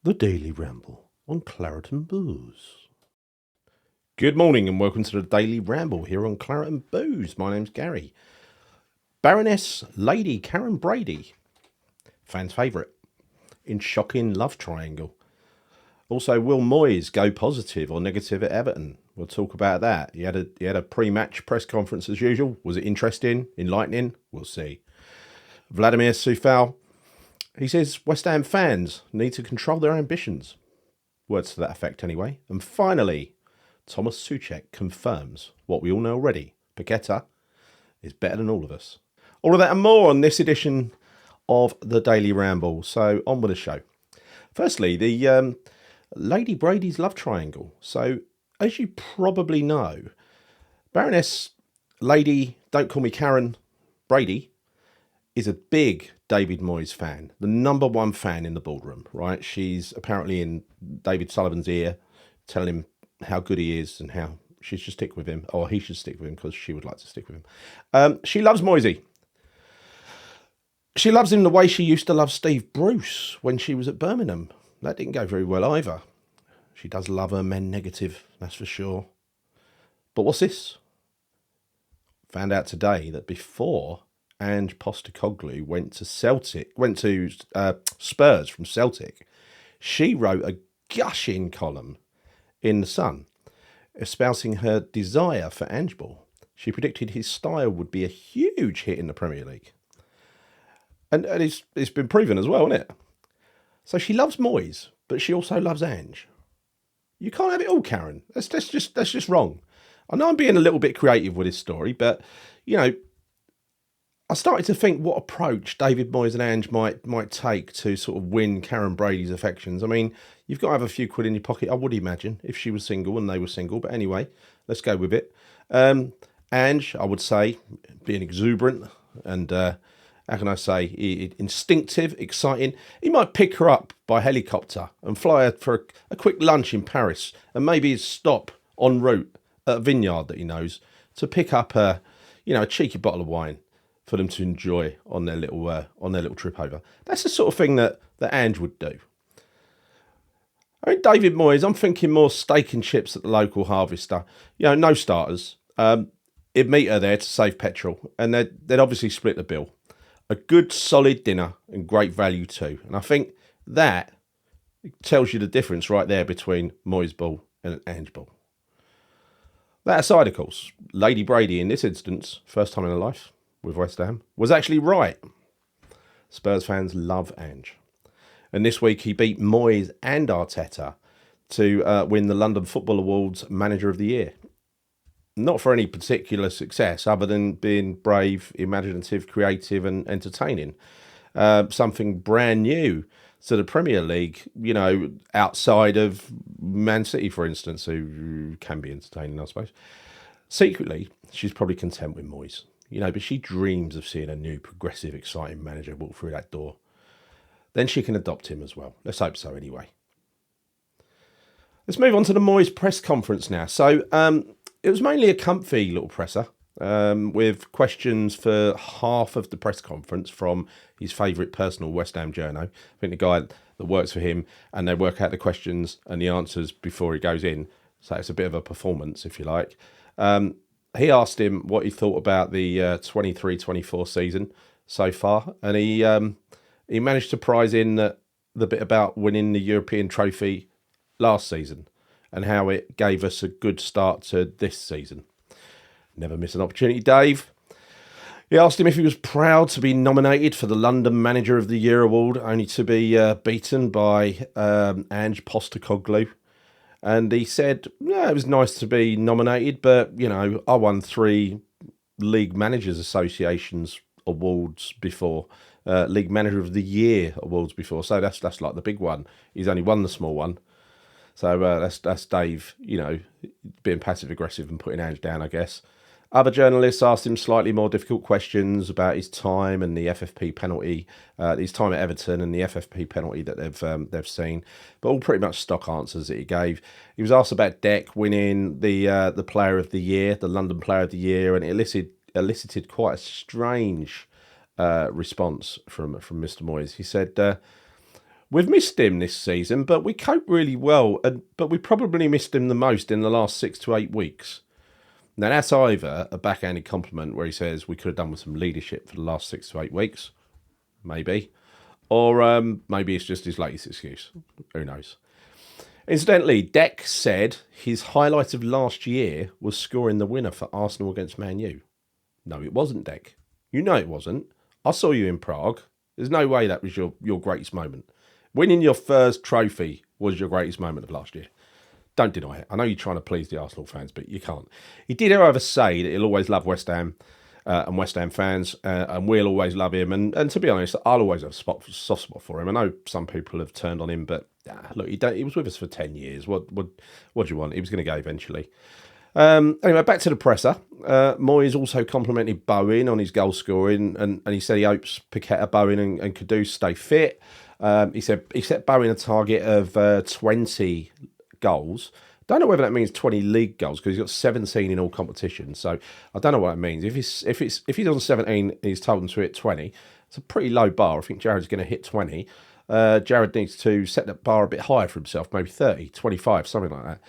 The Daily Ramble on Claret and Booze. Good morning and welcome to the Daily Ramble here on Claret and Booze. My name's Gary. Baroness Lady Karen Brady, fans' favourite, in shocking love triangle. Also, will Moyes go positive or negative at Everton? We'll talk about that. He had a pre-match press conference as usual. Was it interesting, enlightening? We'll see. Vladimir Coufal, he says West Ham fans need to control their ambitions. Words to that effect anyway. And finally, Thomas Soucek confirms what we all know already. PETTA is better than all of us. All of that and more on this edition of the Daily Ramble. So on with the show. Firstly, the Lady Brady's love triangle. So as you probably know, Baroness Lady, don't call me Karen, Brady, is a big David Moyes fan, the number one fan in the boardroom, right? She's apparently in David Sullivan's ear, telling him how good he is and how she should stick with him, or he should stick with him because she would like to stick with him. She loves Moyesy. She loves him the way she used to love Steve Bruce when she was at Birmingham. That didn't go very well either. She does love her men negative, that's for sure. But what's this? Found out today that before Ange Postecoglou went to Spurs from Celtic, she wrote a gushing column in The Sun, espousing her desire for Ange Ball. She predicted his style would be a huge hit in the Premier League. And it's been proven as well, isn't it? So she loves Moyes, but she also loves Ange. You can't have it all, Karen. That's just wrong. I know I'm being a little bit creative with this story, but, you know, I started to think what approach David Moyes and Ange might take to sort of win Karen Brady's affections. I mean, you've got to have a few quid in your pocket, I would imagine, if she was single and they were single. But anyway, let's go with it. Ange, I would say, being exuberant and, how can I say, instinctive, exciting. He might pick her up by helicopter and fly her for a quick lunch in Paris and maybe stop en route at a vineyard that he knows to pick up a cheeky bottle of wine for them to enjoy on their little trip over. That's the sort of thing that Ange would do. I mean, David Moyes, I'm thinking more steak and chips at the local harvester. You know, no starters. He'd meet her there to save petrol, and they'd obviously split the bill. A good solid dinner and great value too. And I think that tells you the difference right there between Moyes Ball and Ange Ball. That aside, of course, Lady Brady in this instance, first time in her life with West Ham, was actually right. Spurs fans love Ange. And this week he beat Moyes and Arteta to win the London Football Awards Manager of the Year. Not for any particular success other than being brave, imaginative, creative and entertaining. Something brand new to the Premier League, you know, outside of Man City, for instance, who can be entertaining, I suppose. Secretly, she's probably content with Moyes, you know, but she dreams of seeing a new, progressive, exciting manager walk through that door. Then she can adopt him as well. Let's hope so anyway. Let's move on to the Moyes press conference now. So, it was mainly a comfy little presser with questions for half of the press conference from his favourite personal West Ham journo. I think the guy that works for him, and they work out the questions and the answers before he goes in. So it's a bit of a performance, if you like. He asked him what he thought about the 23-24 season so far, and he managed to prize in the bit about winning the European trophy last season and how it gave us a good start to this season. Never miss an opportunity, Dave. He asked him if he was proud to be nominated for the London Manager of the Year award, only to be beaten by Ange Postecoglou. And he said, yeah, it was nice to be nominated, but, you know, I won 3 League Managers Associations awards before, League Manager of the Year awards before. So that's like the big one. He's only won the small one. So that's Dave, you know, being passive-aggressive and putting Ange down, I guess. Other journalists asked him slightly more difficult questions about his time and the FFP penalty, his time at Everton and the FFP penalty that they've seen, but all pretty much stock answers that he gave. He was asked about Deck winning the Player of the Year, the London Player of the Year, and it elicited quite a strange response from Mr. Moyes. He said, We've missed him this season, but we cope really well. But we probably missed him the most in the last 6 to 8 weeks. Now, that's either a backhanded compliment where he says we could have done with some leadership for the last 6 to 8 weeks, maybe. Or maybe it's just his latest excuse. Who knows? Incidentally, Deck said his highlight of last year was scoring the winner for Arsenal against Man U. No, it wasn't, Deck. You know it wasn't. I saw you in Prague. There's no way that was your greatest moment. Winning your first trophy was your greatest moment of last year. Don't deny it. I know you're trying to please the Arsenal fans, but you can't. He did, however, say that he'll always love West Ham and West Ham fans, and we'll always love him. And to be honest, I'll always have a soft spot for him. I know some people have turned on him, but look, he was with us for 10 years. What do you want? He was going to go eventually. Anyway, back to the presser. Moyes also complimented Bowen on his goal scoring, and he said he hopes PETTA, Bowen and Kudus stay fit. He said he set Bowen a target of 20 goals. Don't know whether that means 20 league goals because he's got 17 in all competitions. So I don't know what that means. If he's on 17 and he's told him to hit 20, it's a pretty low bar. I think Jared's going to hit 20. Jared needs to set that bar a bit higher for himself, maybe 30, 25, something like that.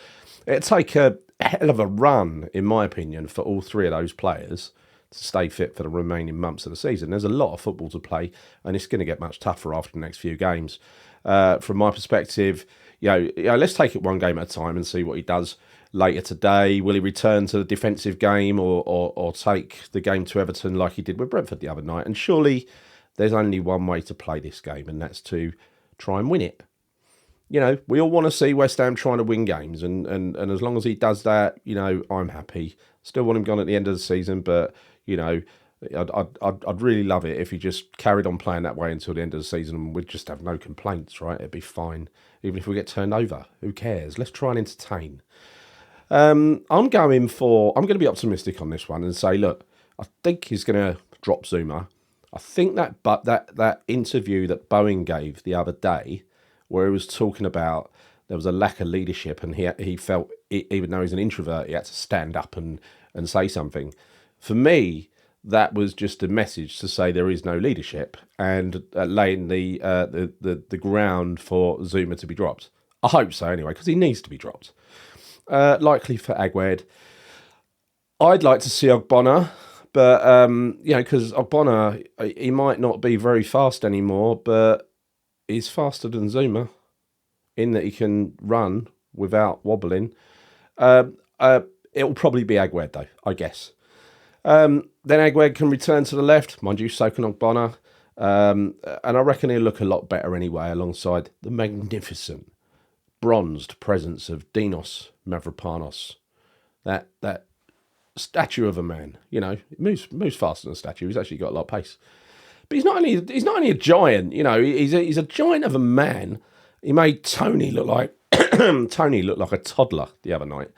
It'd take a hell of a run, in my opinion, for all three of those players to stay fit for the remaining months of the season. There's a lot of football to play, and it's going to get much tougher after the next few games. From my perspective, let's take it one game at a time and see what he does later today. Will he return to the defensive game or take the game to Everton like he did with Brentford the other night? And surely there's only one way to play this game, and that's to try and win it. We all want to see West Ham trying to win games, and as long as he does that, I'm happy. Still want him gone at the end of the season, but, I'd really love it if he just carried on playing that way until the end of the season, and we'd just have no complaints, right? It'd be fine. Even if we get turned over, who cares? Let's try and entertain. I'm going to be optimistic on this one and say, look, I think he's going to drop Zuma. I think that interview that Boeing gave the other day, where he was talking about there was a lack of leadership, and he felt, even though he's an introvert, he had to stand up and say something. For me, that was just a message to say there is no leadership and laying the ground for Zuma to be dropped. I hope so anyway, because he needs to be dropped. Likely for Agüed. I'd like to see Ogbonna, but because Ogbonna, he might not be very fast anymore, but he's faster than Zuma in that he can run without wobbling. It'll probably be Agüed though, I guess. Then Agüed can return to the left, mind you, so can Ogbonna. And I reckon he'll look a lot better anyway, alongside the magnificent bronzed presence of Dinos Mavropanos. That statue of a man, he moves faster than a statue. He's actually got a lot of pace. But he's not only a giant, he's a giant of a man. He made Tony look like a toddler the other night.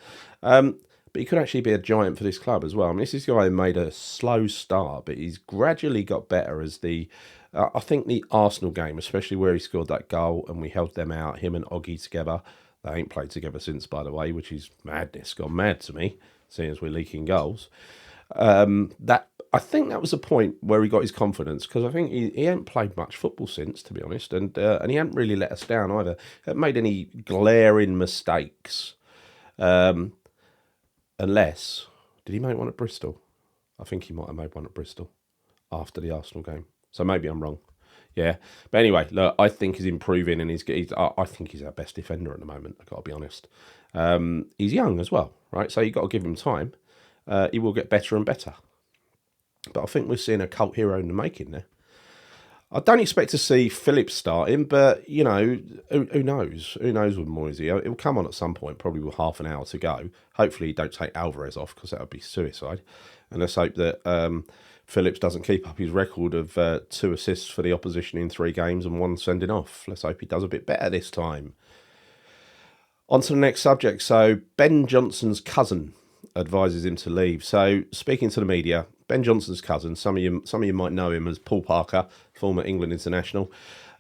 But he could actually be a giant for this club as well. I mean, this is a guy who made a slow start, but he's gradually got better as I think the Arsenal game, especially where he scored that goal and we held them out, him and Oggy together. They ain't played together since, by the way, which is madness. Gone mad to me, seeing as we're leaking goals. I think that was the point where he got his confidence, because I think he ain't played much football since, to be honest, and he hasn't really let us down either. He hasn't made any glaring mistakes. Unless, did he make one at Bristol? I think he might have made one at Bristol after the Arsenal game. So maybe I'm wrong. Yeah. But anyway, look, I think he's improving, and I think he's our best defender at the moment, I've got to be honest. He's young as well, right? So you've got to give him time. He will get better and better. But I think we're seeing a cult hero in the making there. I don't expect to see Phillips starting, but, who knows? Who knows with Moyes? He'll come on at some point, probably with half an hour to go. Hopefully he don't take Alvarez off, because that would be suicide. And let's hope that Phillips doesn't keep up his record of 2 assists for the opposition in 3 games and 1 sending off. Let's hope he does a bit better this time. On to the next subject. So Ben Johnson's cousin advises him to leave. So speaking to the media, Ben Johnson's cousin, some of you might know him as Paul Parker, former England international.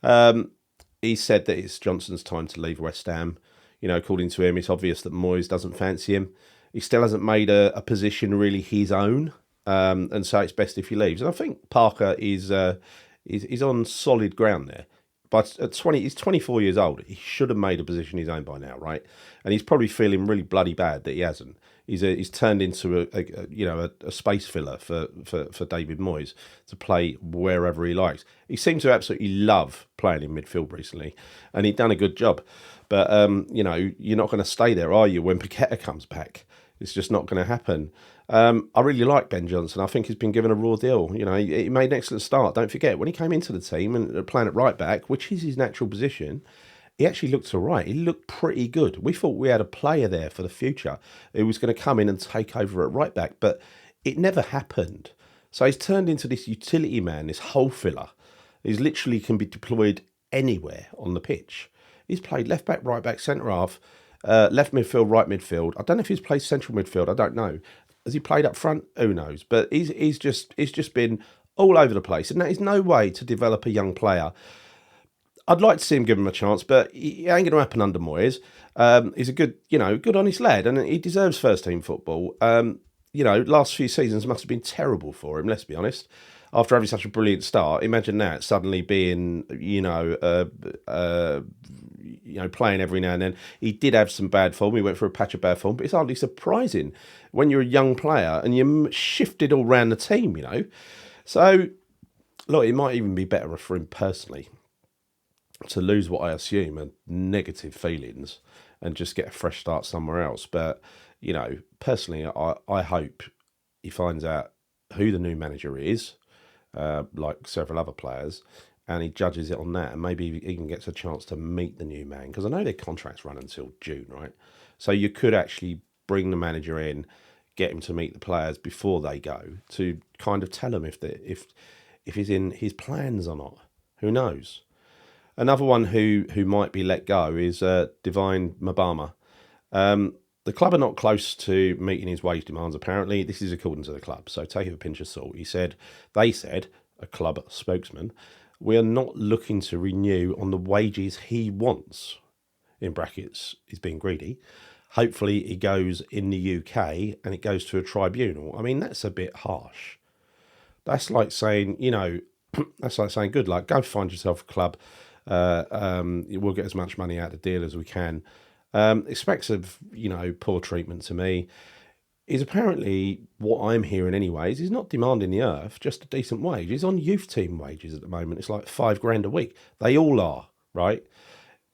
He said that it's Johnson's time to leave West Ham. According to him, it's obvious that Moyes doesn't fancy him. He still hasn't made a position really his own, and so it's best if he leaves. And I think Parker is on solid ground there. But at 20, he's 24 years old. He should have made a position his own by now, right? And he's probably feeling really bloody bad that he hasn't. He's turned into a space filler for David Moyes to play wherever he likes. He seems to absolutely love playing in midfield recently, and he'd done a good job. But you're not going to stay there, are you? When PETTA comes back, it's just not going to happen. I really like Ben Johnson. I think he's been given a raw deal. He made an excellent start. Don't forget, when he came into the team and playing at right back, which is his natural position, he actually looked all right. He looked pretty good. We thought we had a player there for the future who was going to come in and take over at right back, but it never happened. So he's turned into this utility man, this hole filler. He's literally can be deployed anywhere on the pitch. He's played left back, right back, centre half, left midfield, right midfield. I don't know if he's played central midfield. I don't know. Has he played up front? Who knows? But he's just been all over the place, and that is no way to develop a young player. I'd like to see him give him a chance, but it ain't going to happen under Moyes. He's a good honest lad, and he deserves first team football. Last few seasons must have been terrible for him. Let's be honest. After having such a brilliant start, imagine that suddenly being, playing every now and then. He did have some bad form. He went for a patch of bad form, but it's hardly surprising when you're a young player and you're shifted all around the team, So, look, it might even be better for him personally to lose what I assume are negative feelings and just get a fresh start somewhere else. But, personally, I hope he finds out who the new manager is, like several other players, and he judges it on that, and maybe he even gets a chance to meet the new man, because I know their contracts run until June, right? So you could actually bring the manager in, get him to meet the players before they go, to kind of tell them if he's in his plans or not. Who knows? Another one who might be let go is Divine Mabama. The club are not close to meeting his wage demands, apparently. This is according to the club, so take it with a pinch of salt. They said, a club spokesman, we are not looking to renew on the wages he wants. In brackets, he's being greedy. Hopefully he goes in the UK and it goes to a tribunal. I mean, that's a bit harsh. That's like saying, good luck, go find yourself a club. We'll get as much money out of the deal as we can. Expects of, poor treatment to me. Is apparently, what I'm hearing anyways, he's not demanding the earth, just a decent wage. He's on youth team wages at the moment. It's like $5,000 a week. They all are, right?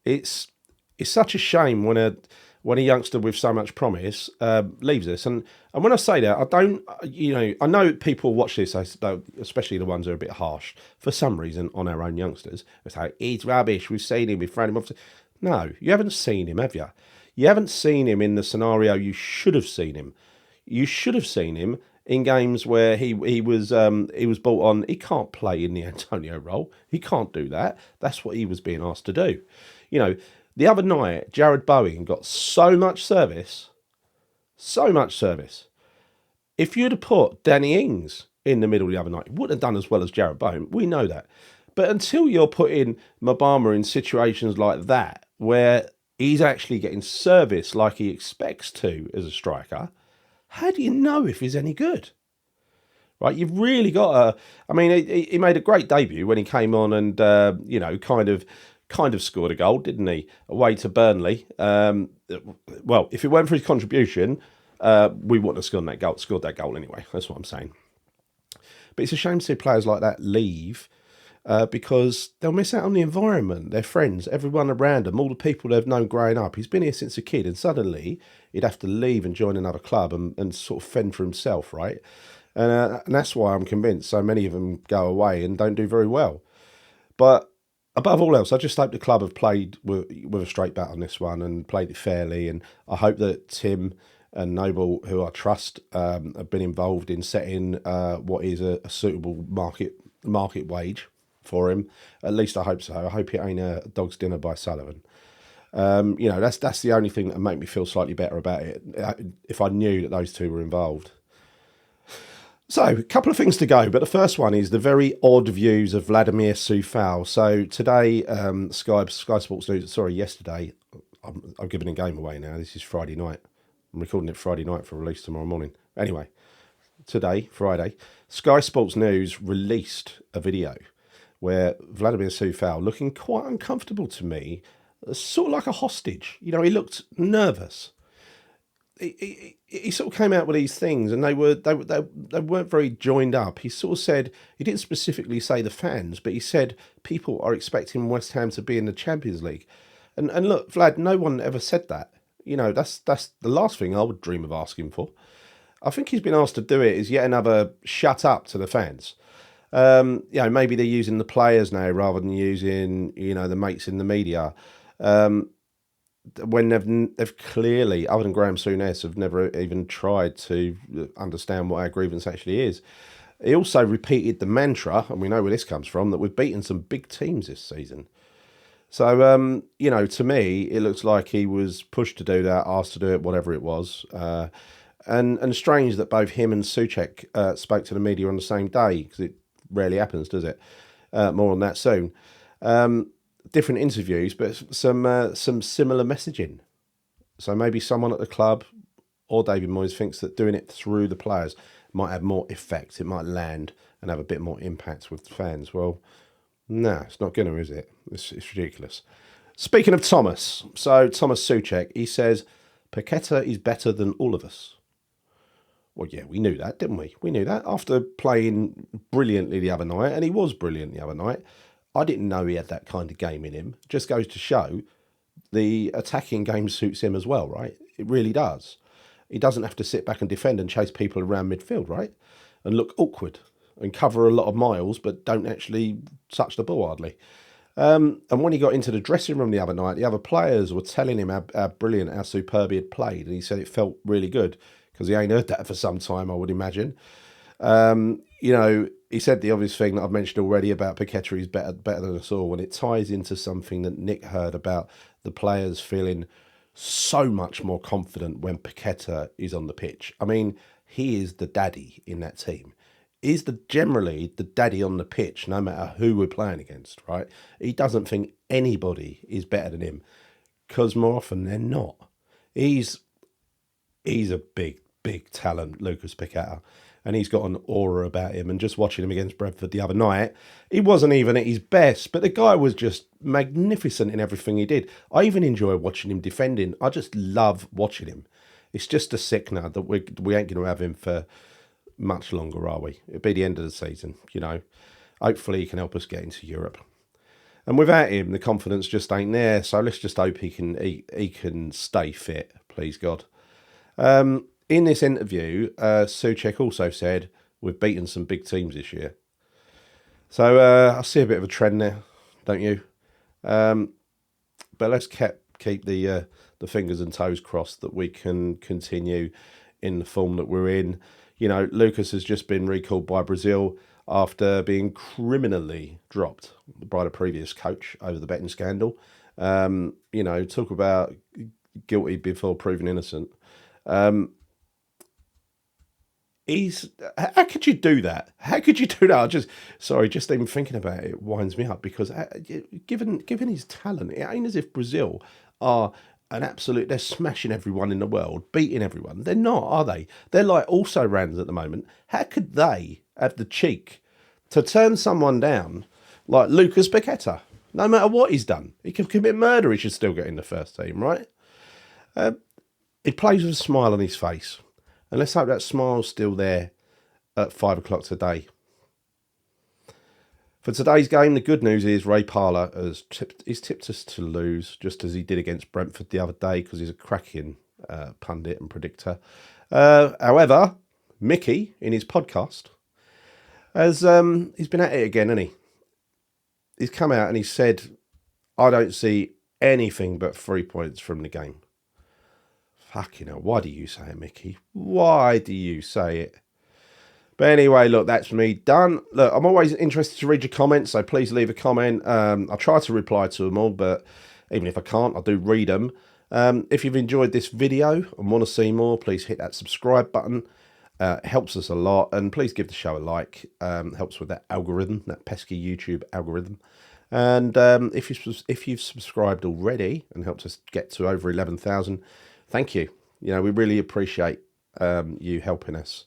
It's such a shame when a youngster with so much promise leaves us. And when I say that, I don't, I know people watch this, especially the ones who are a bit harsh, for some reason, on our own youngsters. It's like, he's rubbish, we've seen him, we've thrown him off. No, you haven't seen him, have you? You haven't seen him in the scenario you should have seen him. You should have seen him in games where he was brought on. He can't play in the Antonio role. He can't do that. That's what he was being asked to do. The other night, Jared Bowen got so much service. If you'd have put Danny Ings in the middle the other night, he wouldn't have done as well as Jared Bowen. We know that. But until you're putting Mabama in situations like that, where he's actually getting service like he expects to as a striker, how do you know if he's any good? Right, you've really got to. I mean, he made a great debut when he came on and kind of scored a goal, didn't he? Away to Burnley. Well, if it weren't for his contribution, we wouldn't have scored that goal anyway. That's what I'm saying. But it's a shame to see players like that leave. Because they'll miss out on the environment, their friends, everyone around them, all the people they've known growing up. He's been here since a kid, and suddenly he'd have to leave and join another club and sort of fend for himself, right? And that's why I'm convinced so many of them go away and don't do very well. But above all else, I just hope the club have played with a straight bat on this one and played it fairly. And I hope that Tim and Noble, who I trust, have been involved in setting what is a suitable market wage for him. At least I hope so. I hope it ain't a dog's dinner by Sullivan. That's the only thing that would make me feel slightly better about it, if I knew that those two were involved. So, a couple of things to go, but the first one is the very odd views of Vladimir Coufal. So today, Sky Sports News, yesterday, I'm giving a game away now. This is Friday night. I'm recording it Friday night for release tomorrow morning. Anyway, today, Friday, Sky Sports News released a video where Vladimir Coufal, looking quite uncomfortable to me, sort of like a hostage. You know, he looked nervous. He sort of came out with these things, and they weren't very joined up. He sort of said, he didn't specifically say the fans, but he said people are expecting West Ham to be in the Champions League. And look, Vlad, no one ever said that. You know, that's the last thing I would dream of asking for. I think he's been asked to do it is yet another shut up to the fans. You know, maybe they're using the players now rather than using, you know, the mates in the media. When they've clearly, other than Graham Souness, have never even tried to understand what our grievance actually is. He also repeated the mantra, and we know where this comes from, that we've beaten some big teams this season. So, you know, to me, it looks like he was pushed to do that, asked to do it, whatever it was. And strange that both him and Soucek spoke to the media on the same day, because it rarely happens, does it? More on that soon. Different interviews, but some similar messaging. So maybe someone at the club or David Moyes thinks that doing it through the players might have more effect. It might land and have a bit more impact with fans. Well, no, it's not going to, is it? It's ridiculous. Speaking of Thomas, so Thomas Soucek, he says, PETTA is better than all of us. Well, yeah, we knew that, didn't we? We knew that after playing brilliantly the other night, and he was brilliant the other night. I didn't know he had that kind of game in him. It just goes to show the attacking game suits him as well, right? It really does. He doesn't have to sit back and defend and chase people around midfield, right? And look awkward and cover a lot of miles, but don't actually touch the ball hardly. And when he got into the dressing room the other night, the other players were telling him how brilliant, how superb he had played. And he said it felt really good because he ain't heard that for some time, I would imagine. You know, he said the obvious thing that I've mentioned already about PETTA is better than us all, and it ties into something that Nick heard about the players feeling so much more confident when PETTA is on the pitch. I mean, he is the daddy in that team. He's generally the daddy on the pitch, no matter who we're playing against, right? He doesn't think anybody is better than him, because more often they're not. He's a big talent, Lucas PETTA, and he's got an aura about him. And just watching him against Brentford the other night, he wasn't even at his best, but the guy was just magnificent in everything he did. I even enjoy watching him defending. I just love watching him. It's just a sickener that we ain't going to have him for much longer, are we? It'll be the end of the season, you know. Hopefully he can help us get into Europe. And without him, the confidence just ain't there. So let's just hope he can stay fit, please God. In this interview, Soucek also said, we've beaten some big teams this year. So I see a bit of a trend there, don't you? But let's keep the fingers and toes crossed that we can continue in the form that we're in. You know, Lucas has just been recalled by Brazil after being criminally dropped by the previous coach over the betting scandal. You know, talk about guilty before proven innocent. How could you do that? How could you do that? Just even thinking about it winds me up, because given his talent, it ain't as if Brazil are they're smashing everyone in the world, beating everyone. They're not, are they? They're like also rans at the moment. How could they have the cheek to turn someone down like Lucas PETTA? No matter what he's done, he can commit murder, he should still get in the first team, right? He plays with a smile on his face. And let's hope that smile's still there at 5 o'clock today. For today's game, the good news is Ray Parlour he's tipped us to lose, just as he did against Brentford the other day, because he's a cracking pundit and predictor. However, Mickey, in his podcast, he's been at it again, hasn't he? He's come out and he said, I don't see anything but 3 points from the game. Fucking hell, why do you say it, Mickey? Why do you say it? But anyway, look, that's me done. Look, I'm always interested to read your comments, so please leave a comment. I try to reply to them all, but even if I can't, I do read them. If you've enjoyed this video and want to see more, please hit that subscribe button. It helps us a lot, and please give the show a like. Helps with that algorithm, that pesky YouTube algorithm. And if you've subscribed already and helped us get to over 11,000, thank you. You know, we really appreciate you helping us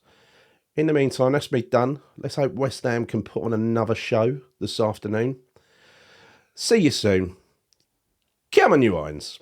In the meantime, that's me done. Let's hope West Ham can put on another show this afternoon. See you soon. Come on, you irons.